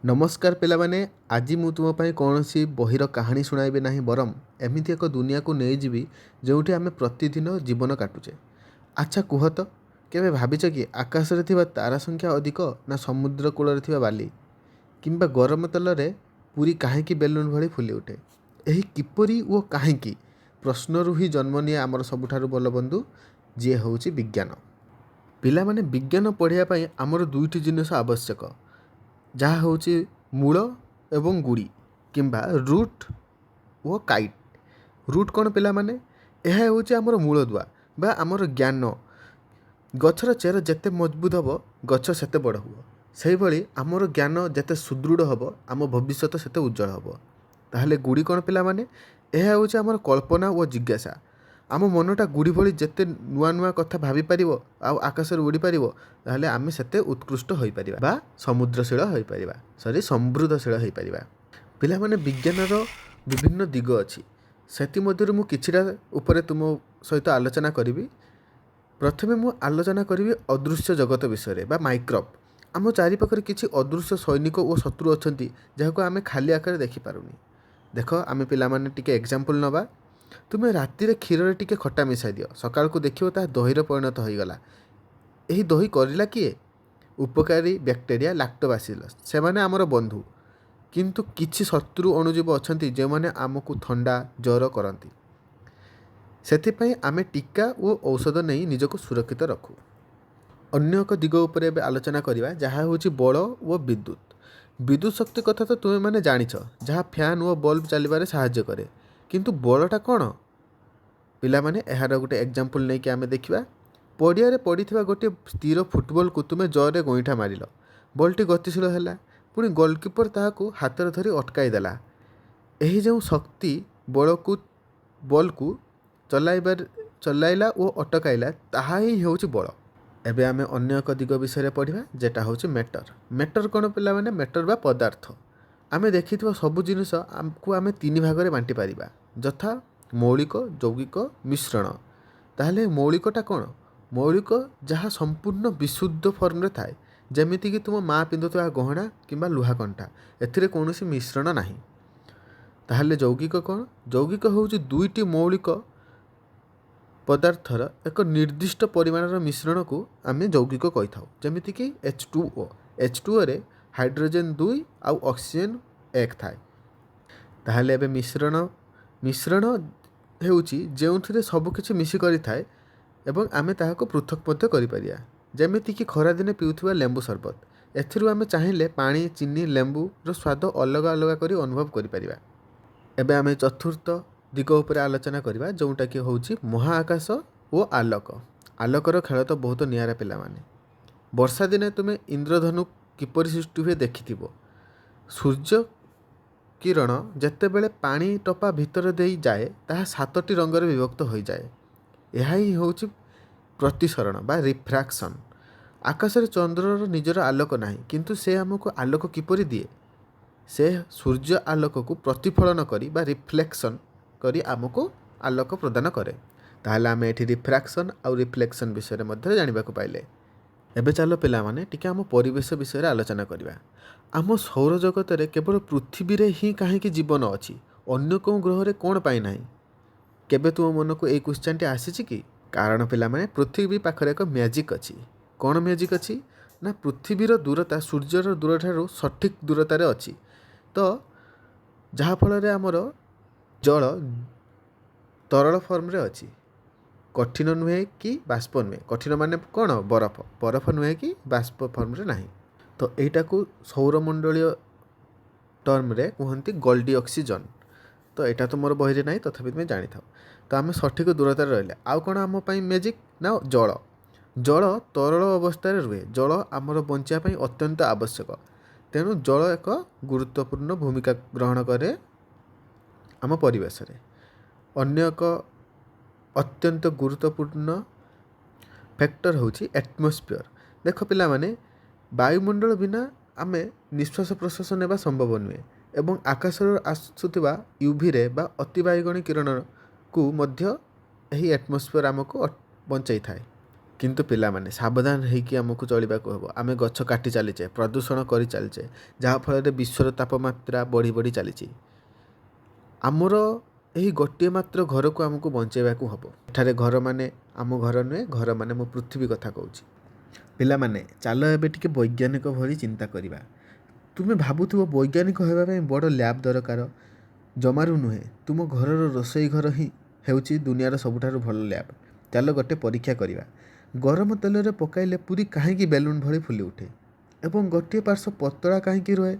नमस्कार पिलामाने आज मु तुम पाई कौन सी बहिर कहानी शुणाइबे नहीं बरम एमती एक दुनिया को नहीं जीवी जोठी आम प्रतिदिन जीवन काटुचे। अच्छा कुह तो केवे भाविच कि आकाश रे थिबा तारा संख्या अधिक ना समुद्र कूल थिबा बाली किंबा गरम तलरे पूरी काहेकि बेलून भली फुली उठे। एही किपरि ओ काहेकि प्रश्नरु ही जन्म निये आमर सबुठारु बल बंधु जी होउची विज्ञान। पिलामाने विज्ञान पढ़िया पाई आमर दुईटी जिनिस आवश्यक जहाँ होची मूल एवं गुड़ी किंबा रूट ओ काइट। रूट कौन पिला माने यह होची आमर मूल दुआ बा आमर ज्ञान। गछर चेर जेते मजबूत हम गछ सेते बड़ हो से भली आमर ज्ञान जेते सुदृढ़ हम आम भविष्य सेते उज्जवल हम। ताहले गुड़ी कौन पिला माने यह होची आमर कल्पना और जिज्ञासा। आम मनटा गुड़ी भली जेते नुआ नुआ कथा भाभी पारिबो आउ आकाश उड़ी पारिबो ताहले आमे सेते उत्कृष्ट होई परिबा बा समुद्रशील होई परिबा सॉरी समृद्धशील होई परिबा। पिला माने विज्ञानर विभिन्न दिग अछि सेति मध्यरु मु किछिटा उपरे तुम सहित आलोचना करिवि। प्रथमे मु आलोचना करिवि अदृश्य जगत विषय बा माइक्रोब। आम चारिपाखरे किछि अदृश्य सैनिक और शत्रु अछंती जाहाको आमे खाली आकारे देखि पारुनी। देख आमे पिला माने टिके एग्जांपल नबा। तुम्हें राति क्षीर टिके खट्टा मिसाई दियो सकाळ को देखियो ता दहीर परिणत हो गला। यही दही करला किए उपकारी बैक्टेरिया लैक्टोबासिलस से माने आमर बंधु किंतु किछि शत्रु अणुजीव अछंती जे माने आमको ठंडा ज्वर करती। सेथिपई आमे टीका और औषध नहीं निजको सुरक्षित रखू। अन्य एक दिग उपरे आलोचना करिवा जहा होची बल और विद्युत। विद्युत शक्ति कथा तो तुम्हें माने जानिछ जहा फैन और बल्ब चलबारे सहाय्य करे किंतु बलटा कौन पिला माने एहार गोटे एग्जांपल नहीं कि आमे देखिबा। पड़िया रे पड़ीथिबा गोटे स्थिर फुटबॉल को तुमे जरे गोईठा मारिल बॉलटी गतिशील हैला पुणी गोलकीपर ताहाको हातर धरी अटकाई देला। एही जो शक्ति बॉल को चलाइला और अटकाइला ताहा ही होउची बल। एबे आमे अन्य एक दिग विषय पढ़िबा जेटा होउची मैटर। मैटर कौन पिला माने मैटर बा पदार्थ। आमे देखिथिबा सब जिनिस आमको आमे तीन भागरे बांटी पारिबा यथा मौलिक यौगिक मिश्रण। ताहले मौलिकटा कौन मौलिक जहाँ संपूर्ण विशुद्ध फॉर्म रे थाए जेमिति कि तुम माँ पिंधुवा गहना किंबा लुहा कंठा एथिरे कौनसी मिश्रण नाही। ताहले यौगिक कौन यौगिक होउची दुईटी मौलिक पदार्थर एक निर्दिष्ट परिमाणर मिश्रण को आमे यौगिक कहि थाउ जेमिति कि H2O। H2O रे हाइड्रोजन 2 आउ ऑक्सीजन 1 थाए। ताहले एबे मिश्रण हेउची जेउथिरे सब किछि मिसी करि थाए एवं आमे ताहाको पृथक मध्य करि परिया जेमिति कि खरा दिने पिउथुवा लेंबू शरबत एथिरु आमे चाहिले पानी चीनी लेंबू रो स्वाद अलग अलग करी अनुभव करि परिबा। एबे आमे चतुर्थ दिग उपरे आलोचना करिबा जोंटा कि होउची महाआकाश और आलोक। आलोकर खेल तो बहुत नियारा पिला माने। वर्षा दिने तुमे इंद्रधनु किपरि सृष्टि हुए देखिथिबो। सूर्य किरण जेतेबेले पानी टपा भितर देई जाए ताहा सातटी रंगर विभक्त हो जाए। यह ही होउची प्रतिसरण बा रिफ्रैक्शन। आकाश रे चंद्रर निजर आलोक नाही किंतु से हमको आलोक किपरि दिए से सूर्य आलोक को प्रतिफलन करी बा रिफ्लेक्शन करी आमको आलोक प्रदान करे। ताहले आमे एठी रिफ्रैक्शन और रिफ्लेक्शन विषय मध्ये जानिबा को पाइले। एबे चलो पिला माने टिके आम परिवेश विषय आलोचना करिबा। आम सौर जगत रे केवल पृथ्वी रे ही काहेकि जीवन अछि अन्य को ग्रह रे कोन पाई नाही। केबे तुम मन को ए क्वेश्चन टी आसीछि कि कारण पिला माने पृथ्वी पाखरे एक मैजिक अछि। कोन मैजिक अछि ना पृथ्वीर दूरता सूर्यर दूरठारु सठिक दूरतार अछि तो जहाँ फल रे आमर जल तरल फॉर्म रे अछि कठिन नुहे कि बाष्प नुहे। कठिन माने कौन बरफ बरफ नुहे कि बाष्प फॉर्म रे नाही। तो एटा को सौरमंडलीय टर्म रे कहती गोल्डी ऑक्सीजन। तो यहाँ तो मोर बही ना तथापि तुम्हें जानी था। तो आम सठिक दूरतार रहा आउ कौन आम मैजिक ना जल जल तरल अवस्था रुहे। जल आमर बंचापी अत्यंत आवश्यक तेणु जल एक गुरुत्वपूर्ण भूमिका ग्रहण करे आम परिवेश रे। अन्य एक अत्यंत गुरुत्वपूर्ण फैक्टर होची एटमॉस्फेयर। देख पिला माने वायुमंडल बिना आमे निश्वास प्रश्वास नेबा संभव नुहे एवं आकाश आसुथिबा यूवी रे बा अतिबाइगणी किरण को मध्य एही एटमॉस्फेयर आमको बंचाई थाए। କିନ୍ତୁ ପିଲାମାନେ ସାବଧାନ ହେଇକି ଆମକୁ ଚଳିବାକୁ ହେବ। ଆମେ ଗଛ କାଟି ଚାଲିଛେ, ପ୍ରଦୂଷଣ କରି ଚାଲିଛେ, ଯାହାଫଳରେ ବିଶ୍ୱର ତାପମାତ୍ରା ବଢ଼ି ବଢ଼ି ଚାଲିଛି। ଆମର ଏହି ଗୋଟିଏ ମାତ୍ର ଘରକୁ ଆମକୁ ବଞ୍ଚାଇବାକୁ ହେବ। ଏଠାରେ ଘର ମାନେ ଆମ ଘର ନୁହେଁ, ଘର ମାନେ ମୋ ପୃଥିବୀ କଥା କହୁଛି। ପିଲାମାନେ ଚାଲ ଏବେ ଟିକେ ବୈଜ୍ଞାନିକ ଭଳି ଚିନ୍ତା କରିବା। ତୁମେ ଭାବୁଥିବ ବୈଜ୍ଞାନିକ ହେବା ପାଇଁ ବଡ଼ ଲ୍ୟାବ୍ ଦରକାର। ଜମାରୁ ନୁହେଁ। ତୁମ ଘରର ରୋଷେଇ ଘର ହିଁ ହେଉଛି ଦୁନିଆର ସବୁଠାରୁ ଭଲ ଲ୍ୟାବ୍। ଚାଲ ଗୋଟେ ପରୀକ୍ଷା କରିବା। ଗରମ ତେଲରେ ପକାଇଲେ ପୁରୀ କାହିଁକି ବେଲୁନ୍ ଭଳି ଫୁଲି ଉଠେ ଏବଂ ଗୋଟିଏ ପାର୍ଶ୍ୱ ପତଳା କାହିଁକି ରୁହେ?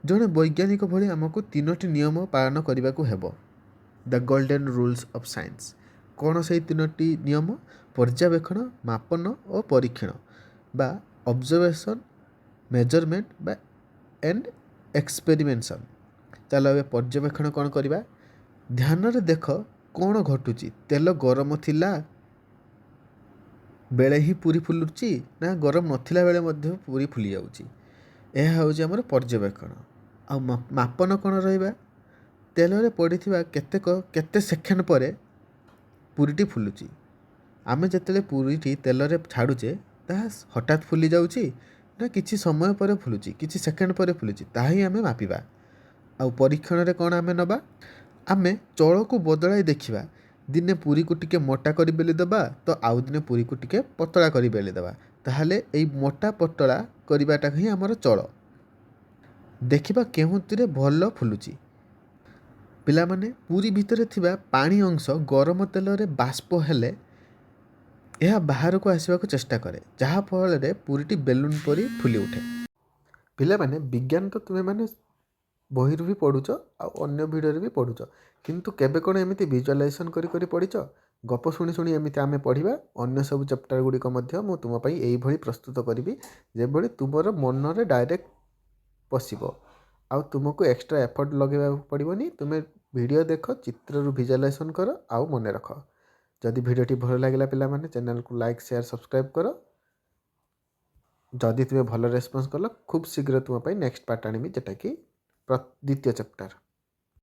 ଜଣେ ବୈଜ୍ଞାନିକ ଭଳି ଆମକୁ 3ଟି ନିୟମ ପାଳନ କରିବାକୁ ହେବ। ଦ ଗୋଲ୍ଡେନ୍ ରୁଲ୍ସ ଅଫ୍ ସାଇନ୍ସ। କ'ଣ ସେଇ 3ଟି ନିୟମ? ପର୍ଯ୍ୟବେକ୍ଷଣ, ମାପନ ଓ ପରୀକ୍ଷଣ ବା ଅବଜର୍ଭେସନ୍, ମେଜରମେଣ୍ଟ ବା ଏଣ୍ଡ ଏକ୍ସପେରିମେଣ୍ଟସନ୍। ଚାଲ ଏବେ ପର୍ଯ୍ୟବେକ୍ଷଣ କ'ଣ କରିବା? ଧ୍ୟାନରେ ଦେଖ କ'ଣ ଘଟୁଛି। ତେଲ ଗରମ ଥିଲା ବେଳେ ହିଁ ପୁରୀ ଫୁଲୁଛି ନା ଗରମ ନଥିଲା ବେଳେ ମଧ୍ୟ ପୁରୀ ଫୁଲି ଯାଉଛି? ଏହା ହେଉଛି ଆମର ପର୍ଯ୍ୟବେକ୍ଷଣ। ଆଉ ମାପନ କ'ଣ ରହିବା? ତେଲରେ ପଡ଼ିଥିବା କେତେ ସେକେଣ୍ଡ ପରେ ପୁରୀଟି ଫୁଲୁଛି। ଆମେ ଯେତେବେଳେ ପୁରୀଟି ତେଲରେ ଛାଡ଼ୁଛେ ତାହା ହଠାତ୍ ଫୁଲି ଯାଉଛି ନା କିଛି ସମୟ ପରେ ଫୁଲୁଛି, କିଛି ସେକେଣ୍ଡ ପରେ ଫୁଲୁଛି, ତାହା ହିଁ ଆମେ ମାପିବା। ଆଉ ପରୀକ୍ଷଣରେ କ'ଣ ଆମେ ନେବା? ଆମେ ଚଳକୁ ବଦଳାଇ ଦେଖିବା। ଦିନେ ପୁରୀକୁ ଟିକେ ମୋଟା କରି ବେଲି ଦେବା ତ ଆଉ ଦିନେ ପୁରୀକୁ ଟିକେ ପତଳା କରି ବେଲି ଦେବା। ତାହେଲେ ଏଇ ମୋଟା ପତଳା କରିବାଟା ହିଁ ଆମର ଚଳ। ଦେଖିବା କେଉଁଥିରେ ଭଲ ଫୁଲୁଛି। ପିଲାମାନେ, ପୁରୀ ଭିତରେ ଥିବା ପାଣି ଅଂଶ ଗରମ ତେଲରେ ବାଷ୍ପ ହେଲେ ଏହା ବାହାରକୁ ଆସିବାକୁ ଚେଷ୍ଟା କରେ, ଯାହାଫଳରେ ପୁରୀଟି ବେଲୁନ୍ ପରି ଫୁଲି ଉଠେ। ପିଲାମାନେ, ବିଜ୍ଞାନ ତ ତୁମେମାନେ ବହିରୁ ବି ପଢ଼ୁଛ ଆଉ ଅନ୍ୟ ଭିଡ଼ିଓରେ ବି ପଢ଼ୁଛ, କିନ୍ତୁ କେବେ କ'ଣ ଏମିତି ଭିଜୁଆଲାଇଜେସନ୍ କରି କରି ପଢ଼ିଛ? ଗପ ଶୁଣି ଶୁଣି ଏମିତି ଆମେ ପଢ଼ିବା। ଅନ୍ୟ ସବୁ ଚାପ୍ଟର ଗୁଡ଼ିକ ମଧ୍ୟ ମୁଁ ତୁମ ପାଇଁ ଏଇଭଳି ପ୍ରସ୍ତୁତ କରିବି, ଯେଭଳି ତୁମର ମନରେ ଡାଇରେକ୍ଟ ପଶିବ ଆଉ ତୁମକୁ ଏକ୍ସଟ୍ରା ଏଫର୍ଟ ଲଗାଇବାକୁ ପଡ଼ିବନି। ତୁମେ ଭିଡ଼ିଓ ଦେଖ, ଚିତ୍ରରୁ ଭିଜୁଆଲାଇଜେସନ୍ କର ଆଉ ମନେ ରଖ। ଯଦି ଭିଡ଼ିଓଟି ଭଲ ଲାଗିଲା ପିଲାମାନେ, ଚ୍ୟାନେଲକୁ ଲାଇକ୍, ସେୟାର, ସବସ୍କ୍ରାଇବ୍ କର। ଯଦି ତୁମେ ଭଲ ରେସ୍ପନ୍ସ କଲ, ଖୁବ୍ ଶୀଘ୍ର ତୁମ ପାଇଁ ନେକ୍ସଟ ପାର୍ଟ ଆଣିବି, ଯେଉଁଟାକି ଦ୍ୱିତୀୟ ଚାପ୍ଟର।